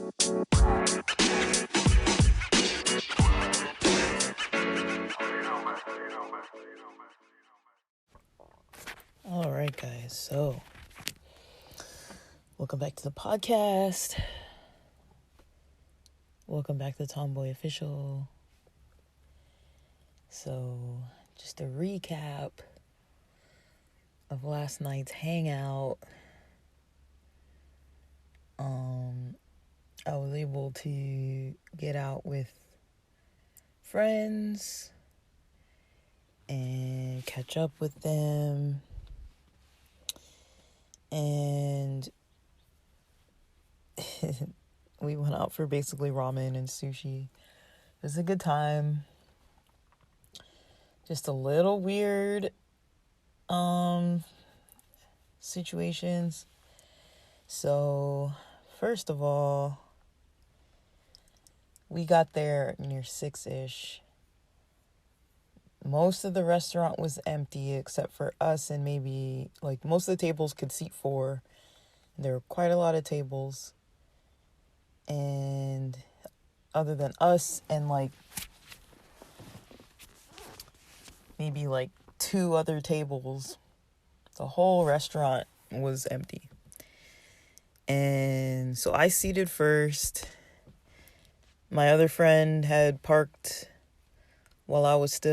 All right, guys. So, welcome back to the podcast. Welcome back to Tomboy Official. So, just a recap of last night's hangout. I was able to get out with friends and catch up with them. And we went out for basically ramen and sushi. It was a good time. Just a little weird situations. So, first of all, we got there near 6-ish. Most of the restaurant was empty except for us and maybe, most of the tables could seat 4. There were quite a lot of tables. And other than us and, maybe, 2 other tables, the whole restaurant was empty. And so I seated first. My other friend had parked while my Lyft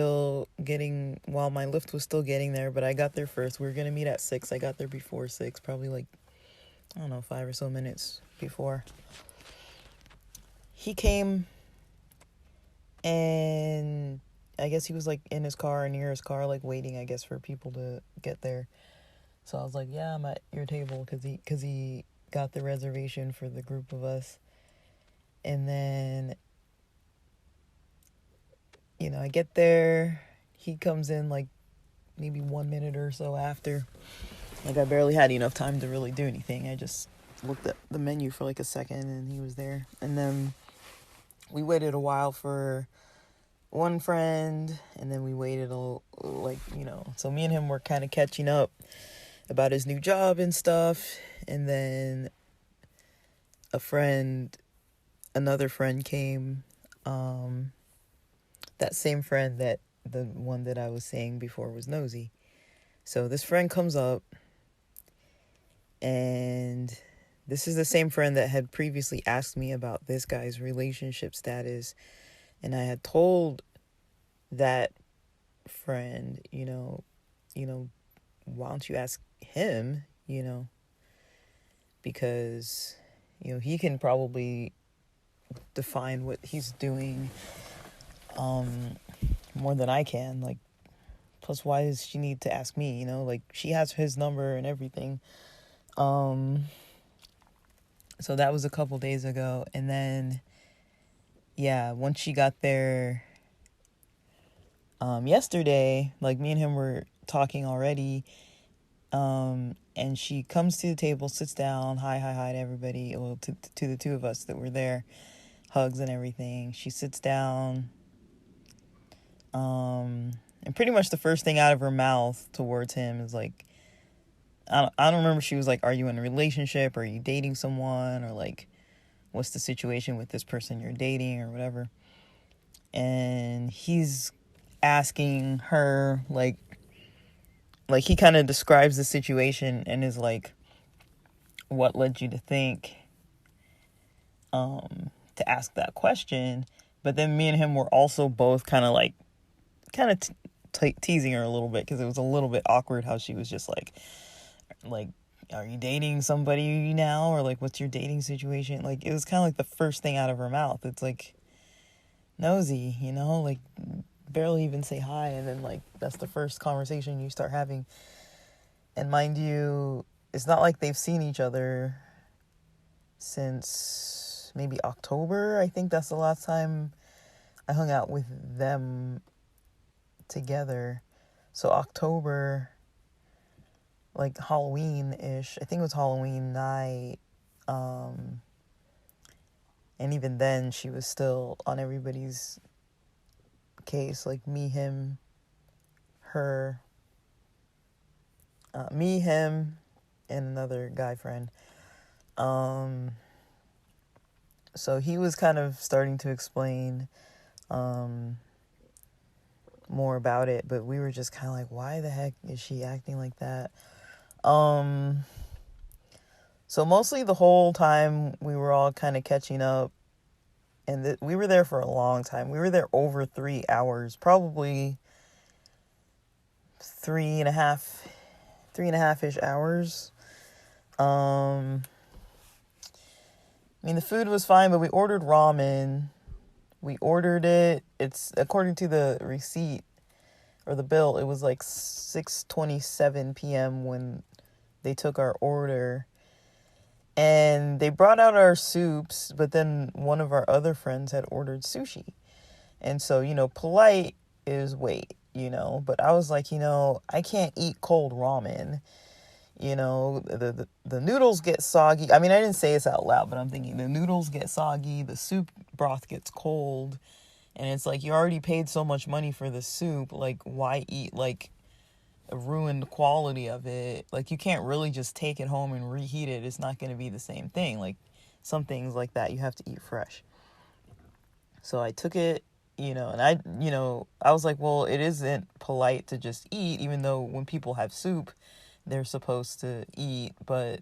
was still getting there, but I got there first. We were going to meet at 6. I got there before 6, probably 5 or so minutes before. He came and I guess he was in his car or near his car, waiting, I guess, for people to get there. So I was like, yeah, I'm at your table because he got the reservation for the group of us. And then, I get there. He comes in maybe 1 minute or so after. I barely had enough time to really do anything. I just looked at the menu for a second and he was there. And then we waited a while for one friend, and then we waited so me and him were kind of catching up about his new job and stuff. And then another friend came, that same friend that the one that I was saying before was nosy. So this friend comes up, and this is the same friend that had previously asked me about this guy's relationship status. And I had told that friend, why don't you ask him, because, he can probably define what he's doing more than I can. Plus, why does she need to ask me, she has his number and everything. So that was a couple days ago. And then, yeah, once she got there, yesterday, me and him were talking already, and she comes to the table, sits down, hi to everybody, well, to the 2 of us that were there, hugs and everything. She sits down, and pretty much the first thing out of her mouth towards him is I don't remember, she was are you in a relationship, are you dating someone, or what's the situation with this person you're dating, or whatever. And he's asking her, he kind of describes the situation and is what led you to think to ask that question. But then me and him were also both kind of teasing her a little bit, because it was a little bit awkward how she was just are you dating somebody now, or what's your dating situation? It was kind of the first thing out of her mouth. It's nosy, barely even say hi, and then that's the first conversation you start having. And mind you, it's not like they've seen each other since maybe October. I think that's the last time I hung out with them together. So October, Halloween-ish. I think it was Halloween night. And even then, she was still on everybody's case. Me, him, her. Me, him, and another guy friend. So he was kind of starting to explain more about it, but we were just kind of like, why the heck is she acting like that? So mostly the whole time we were all kind of catching up, and we were there for a long time. We were there over 3 hours, probably 3.5-ish hours. I mean, the food was fine, but we ordered ramen. We ordered it. It's according to the receipt or the bill, it was like 6:27 p.m. when they took our order. And they brought out our soups, but then one of our other friends had ordered sushi. And so, polite is wait, but I was like, I can't eat cold ramen. The noodles get soggy. I mean, I didn't say this out loud, but I'm thinking the noodles get soggy, the soup broth gets cold, and it's like, you already paid so much money for the soup, like, why eat, like, a ruined quality of it? Like, you can't really just take it home and reheat it. It's not going to be the same thing. Like, some things like that, you have to eat fresh. So I took it, and I was like, well, it isn't polite to just eat, even though when people have soup, they're supposed to eat. But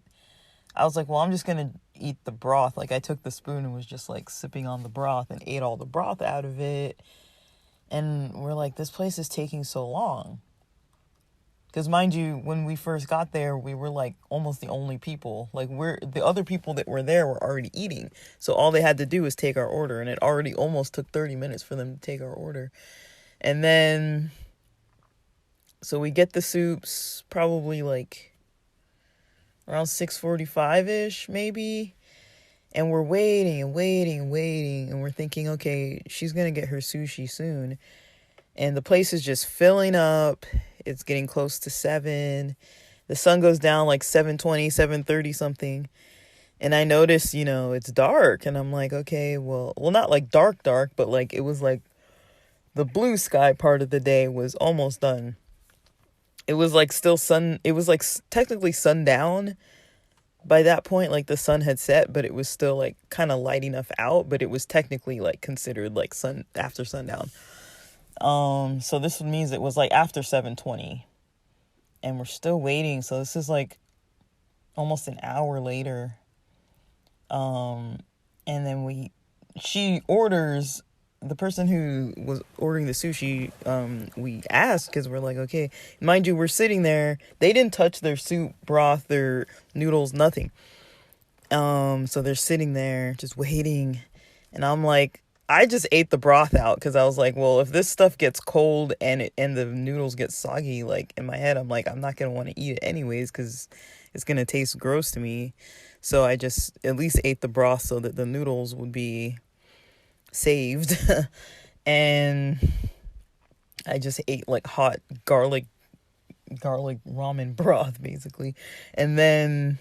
I was like, well, I'm just going to eat the broth. Like, I took the spoon and was just like sipping on the broth and ate all the broth out of it. And we're like, this place is taking so long. Because mind you, when we first got there, we were like almost the only people. Like, the other people that were there were already eating. So all they had to do was take our order. And it already almost took 30 minutes for them to take our order. And then, so we get the soups probably like around 6:45-ish maybe. And we're waiting and waiting and waiting. And we're thinking, okay, she's going to get her sushi soon. And the place is just filling up. It's getting close to 7. The sun goes down like 7:20, 7:30 something. And I notice, it's dark. And I'm like, okay, well, not like dark, but like it was like the blue sky part of the day was almost done. It was like still sun. It was like technically sundown by that point. Like the sun had set, but it was still like kind of light enough out. But it was technically like considered like sun after sundown. So this means it was like after 7:20 and we're still waiting. So this is like almost an hour later. And then she orders, the person who was ordering the sushi, we asked, cause we're like, okay, mind you, we're sitting there. They didn't touch their soup, broth, their noodles, nothing. So they're sitting there just waiting. And I'm like, I just ate the broth out because I was like, well, if this stuff gets cold and the noodles get soggy, like in my head, I'm like, I'm not going to want to eat it anyways because it's going to taste gross to me. So I just at least ate the broth so that the noodles would be saved. And I just ate like hot garlic ramen broth basically. And then,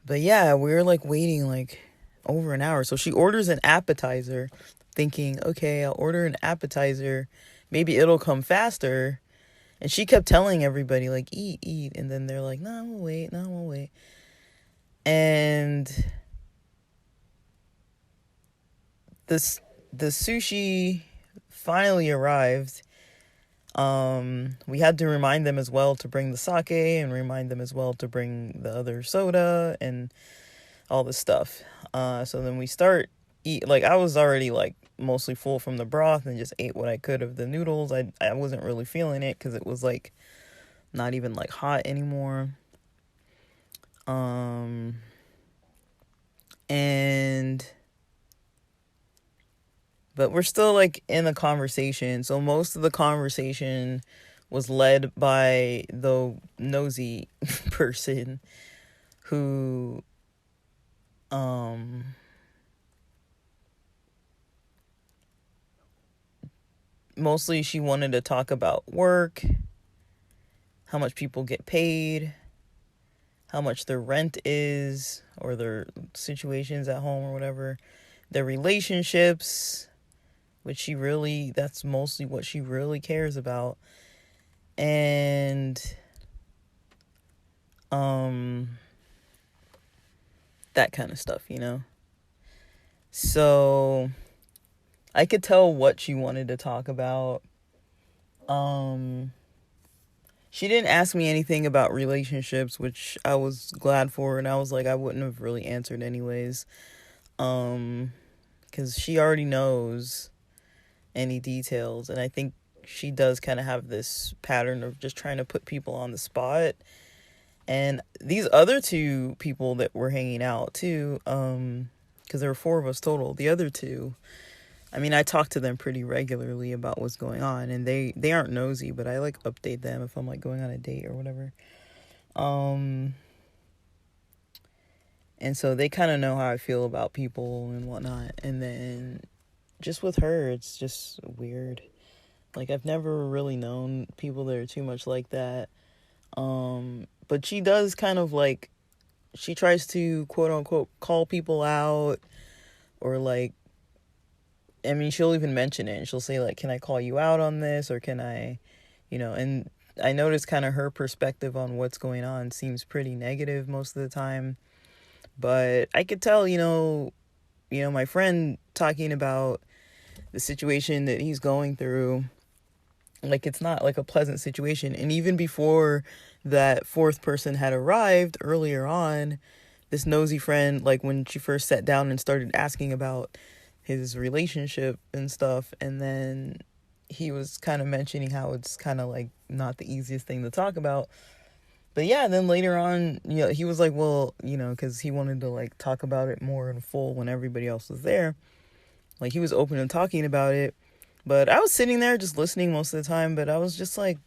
but yeah, we were like waiting like over an hour. So she orders an appetizer thinking, okay, I'll order an appetizer. Maybe it'll come faster. And she kept telling everybody like, eat. And then they're like, no, I'm gonna wait. And the sushi finally arrived. We had to remind them as well to bring the sake and remind them as well to bring the other soda and all this stuff. So then we start eat. Like I was already like mostly full from the broth and just ate what I could of the noodles. I wasn't really feeling it because it was like not even like hot anymore. But we're still like in the conversation. So most of the conversation was led by the nosy person who mostly she wanted to talk about work, how much people get paid, how much their rent is, or their situations at home or whatever, their relationships, which that's mostly what she really cares about. And that kind of stuff, So I could tell what she wanted to talk about. She didn't ask me anything about relationships, which I was glad for, and I was like, I wouldn't have really answered anyways. Because she already knows any details, and I think she does kind of have this pattern of just trying to put people on the spot. And these other two people that were hanging out too, because there were four of us total. The other two, I mean, I talk to them pretty regularly about what's going on, and they aren't nosy, but I like update them if I'm like going on a date or whatever. And so they kind of know how I feel about people and whatnot. And then just with her, it's just weird. Like, I've never really known people that are too much like that. But she does kind of like, she tries to quote unquote call people out, or like, I mean, she'll even mention it and she'll say like, can I call you out on this, or can I, and I notice kind of her perspective on what's going on seems pretty negative most of the time. But I could tell, my friend talking about the situation that he's going through, like, it's not like a pleasant situation. And even before that fourth person had arrived earlier on, this nosy friend, like when she first sat down and started asking about his relationship and stuff, and then he was kind of mentioning how it's kind of like not the easiest thing to talk about. But yeah, then later on, he was like, well, because he wanted to like talk about it more in full when everybody else was there. Like, he was open and talking about it. But I was sitting there just listening most of the time, but I was just like,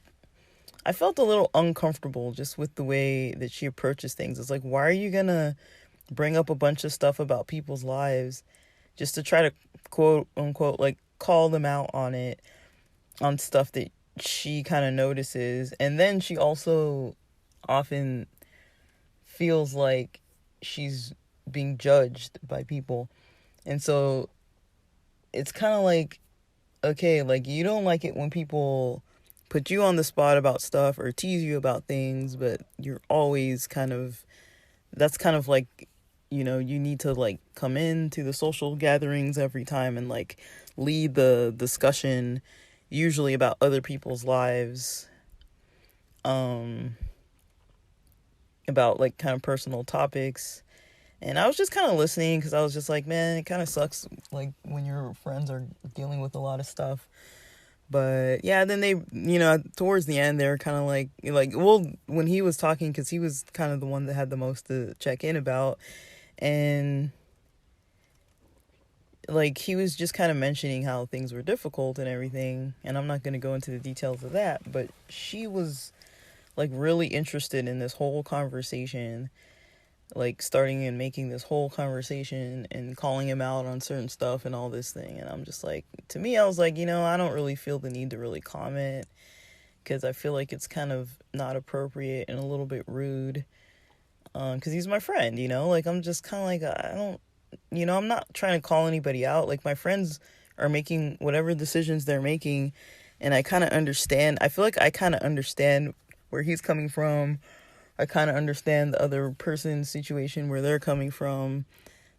I felt a little uncomfortable just with the way that she approaches things. It's like, why are you gonna bring up a bunch of stuff about people's lives just to try to quote unquote like call them out on it, on stuff that she kind of notices? And then she also often feels like she's being judged by people. And so it's kind of like, okay, like, you don't like it when people put you on the spot about stuff or tease you about things, but you're always kind of, that's kind of like, you need to like come into the social gatherings every time and like lead the discussion, usually about other people's lives, about like kind of personal topics. And I was just kind of listening because I was just like, man, it kind of sucks like when your friends are dealing with a lot of stuff. But yeah, then they, towards the end, they were kind of like, well, when he was talking, because he was kind of the one that had the most to check in about. And like, he was just kind of mentioning how things were difficult and everything. And I'm not going to go into the details of that. But she was like really interested in this whole conversation, like starting and making this whole conversation and calling him out on certain stuff and all this thing. And I'm just like, to me, I was like, I don't really feel the need to really comment, because I feel like it's kind of not appropriate and a little bit rude, because he's my friend, like, I'm just kind of like, I don't, I'm not trying to call anybody out. Like, my friends are making whatever decisions they're making, and I kind of understand. I feel like I kind of understand where he's coming from. I kind of understand the other person's situation, where they're coming from.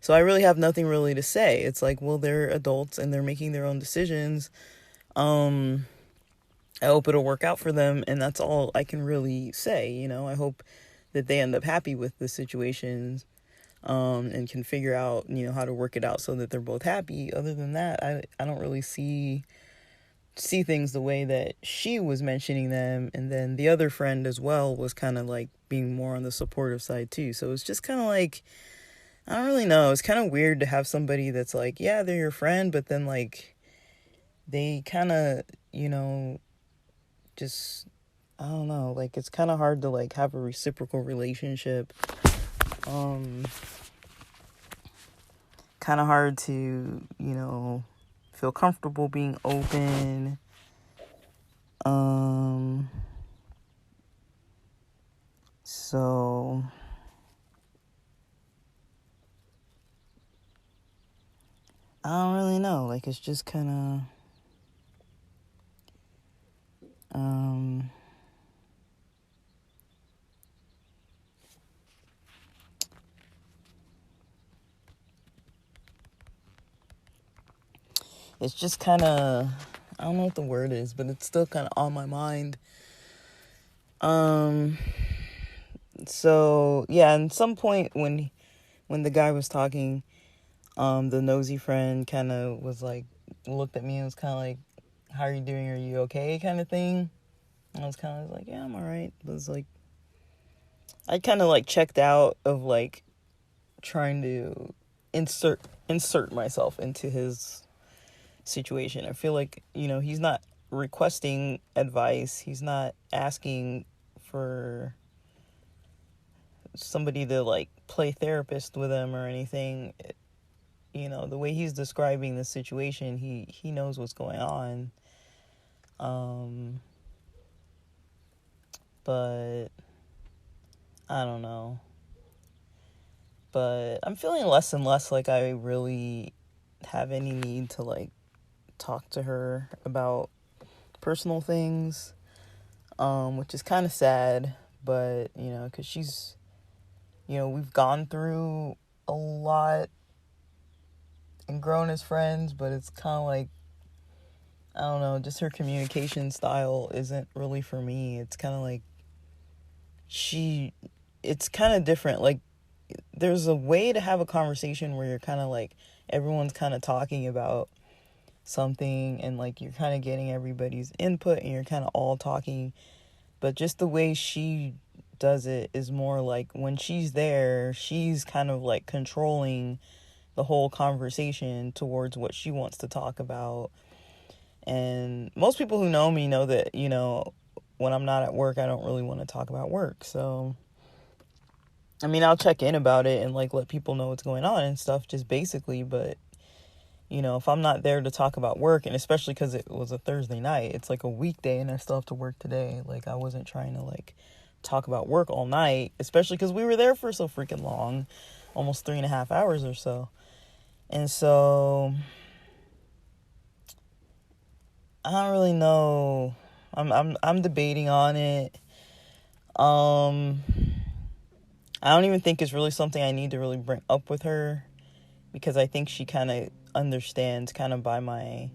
So I really have nothing really to say. It's like, well, they're adults and they're making their own decisions. I hope it'll work out for them, and that's all I can really say. I hope that they end up happy with the situations, and can figure out, how to work it out so that they're both happy. Other than that, I don't really see things the way that she was mentioning them. And then the other friend as well was kind of like being more on the supportive side too. So it's just kind of like, I don't really know. It's kind of weird to have somebody that's like, yeah, they're your friend, but then like they kind of, just, I don't know, like, it's kind of hard to like have a reciprocal relationship. Kind of hard to, feel comfortable being open. So I don't really know. Like, it's just kind of, it's just kind of, I don't know what the word is, but it's still kind of on my mind. So yeah, at some point when the guy was talking, the nosy friend kind of was like, looked at me and was kind of like, how are you doing? Are you okay? Kind of thing. And I was kind of like, yeah, I'm all right. It was like, I kind of like checked out of like trying to insert myself into his situation. I feel like, he's not requesting advice. He's not asking for somebody to like play therapist with him or anything. The way he's describing the situation, he knows what's going on. But I don't know. But I'm feeling less and less like I really have any need to like talk to her about personal things, which is kind of sad. But because she's, we've gone through a lot and grown as friends, but it's kind of like, I don't know, just her communication style isn't really for me. It's kind of like it's kind of different. Like, there's a way to have a conversation where you're kind of like, everyone's kind of talking about something and like you're kind of getting everybody's input and you're kind of all talking. But just the way she does it is more like when she's there, she's kind of like controlling the whole conversation towards what she wants to talk about. And most people who know me know that, when I'm not at work, I don't really want to talk about work. So, I mean, I'll check in about it and like let people know what's going on and stuff, just basically. But, if I'm not there to talk about work, and especially because it was a Thursday night, it's like a weekday and I still have to work today. Like, I wasn't trying to like talk about work all night, especially because we were there for so freaking long, almost 3.5 hours or so. And so I don't really know. I'm debating on it. I don't even think it's really something I need to really bring up with her, because I think she kind of understands kind of by my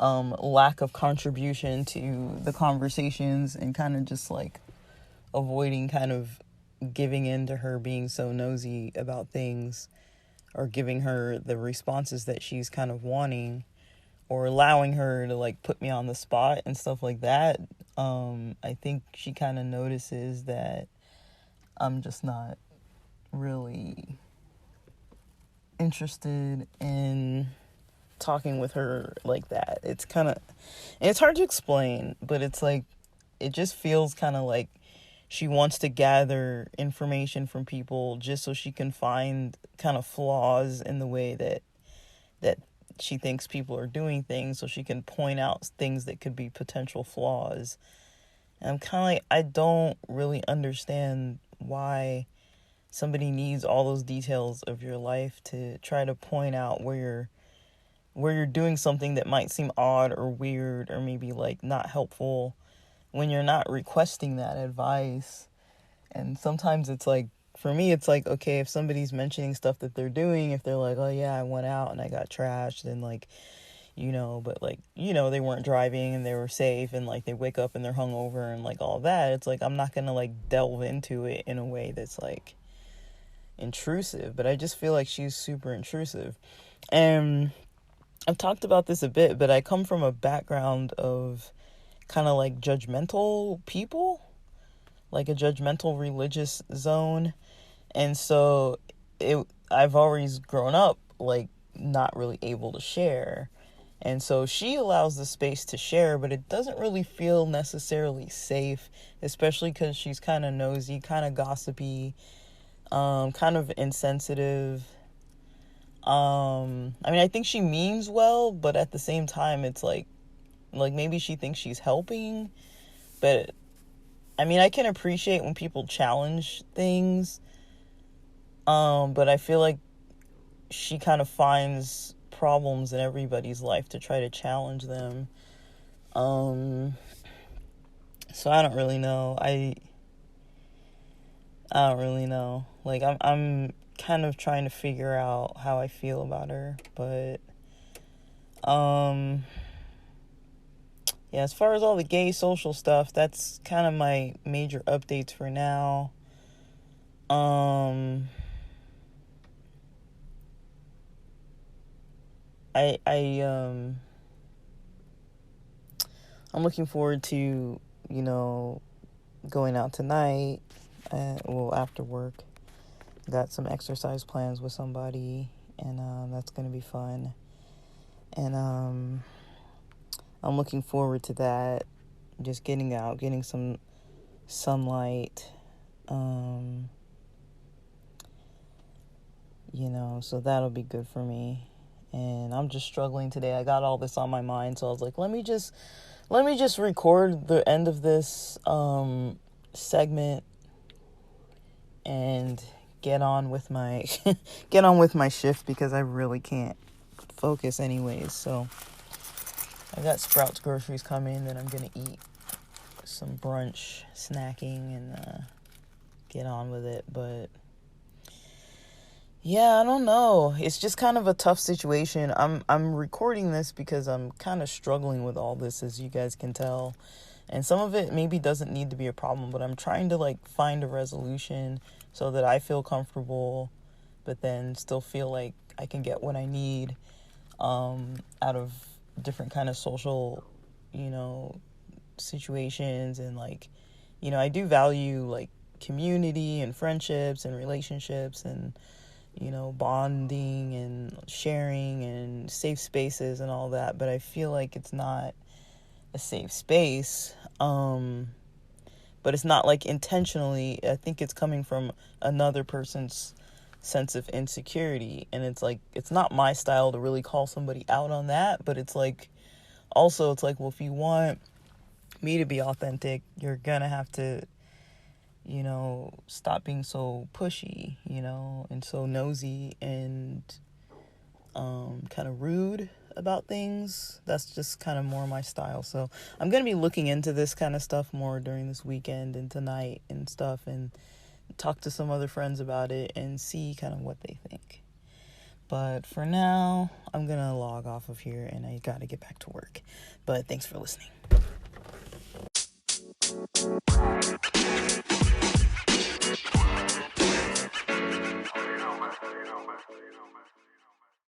lack of contribution to the conversations and kind of just like avoiding kind of giving in to her being so nosy about things, or giving her the responses that she's kind of wanting, or allowing her to like put me on the spot and stuff like that. I think she kind of notices that I'm just not really interested in talking with her like that. It's kind of, and it's hard to explain, but it's like, it just feels kind of like she wants to gather information from people just so she can find kind of flaws in the way that she thinks people are doing things, so she can point out things that could be potential flaws. And I'm kind of like, I don't really understand why somebody needs all those details of your life to try to point out where you're doing something that might seem odd or weird or maybe like not helpful, when you're not requesting that advice. And sometimes it's like, for me, it's like, okay, if somebody's mentioning stuff that they're doing, if they're like, oh yeah, I went out and I got trashed, and like, but like, they weren't driving and they were safe, and like they wake up and they're hungover and like all that, it's like, I'm not gonna like delve into it in a way that's like intrusive. But I just feel like she's super intrusive. And I've talked about this a bit, but I come from a background of kind of like judgmental people, like a judgmental religious zone. And so I've always grown up like not really able to share. And so she allows the space to share, but it doesn't really feel necessarily safe, especially because she's kind of nosy, kind of gossipy, kind of insensitive. I mean, I think she means well, but at the same time, it's like maybe she thinks she's helping. But I mean, I can appreciate when people challenge things. But I feel like she kind of finds problems in everybody's life to try to challenge them. So I don't really know. I don't really know. Like, I'm kind of trying to figure out how I feel about her, but Yeah, as far as all the gay social stuff, that's kind of my major updates for now. I I'm looking forward to, going out tonight, after work. Got some exercise plans with somebody, and that's going to be fun. And I'm looking forward to that. Just getting out, getting some sunlight. So that'll be good for me. And I'm just struggling today. I got all this on my mind, so I was like, let me just record the end of this segment and get on with my shift, because I really can't focus anyways. So I got Sprouts groceries coming that I'm gonna eat some brunch snacking and get on with it. But yeah, I don't know. It's just kind of a tough situation. I'm recording this because I'm kind of struggling with all this, as you guys can tell. And some of it maybe doesn't need to be a problem, but I'm trying to find a resolution so that I feel comfortable, but then still feel like I can get what I need out of different kind of social, situations. And I do value community and friendships and relationships and bonding and sharing and safe spaces and all that, but I feel like it's not a safe space. But it's not intentionally. I think it's coming from another person's sense of insecurity, and it's not my style to really call somebody out on that, but it's also well, if you want me to be authentic, you're gonna have to stop being so pushy, and so nosy and kind of rude about things. That's just kind of more my style. So I'm going to be looking into this kind of stuff more during this weekend and tonight and stuff, and talk to some other friends about it and see kind of what they think. But for now, I'm going to log off of here, and I got to get back to work. But thanks for listening.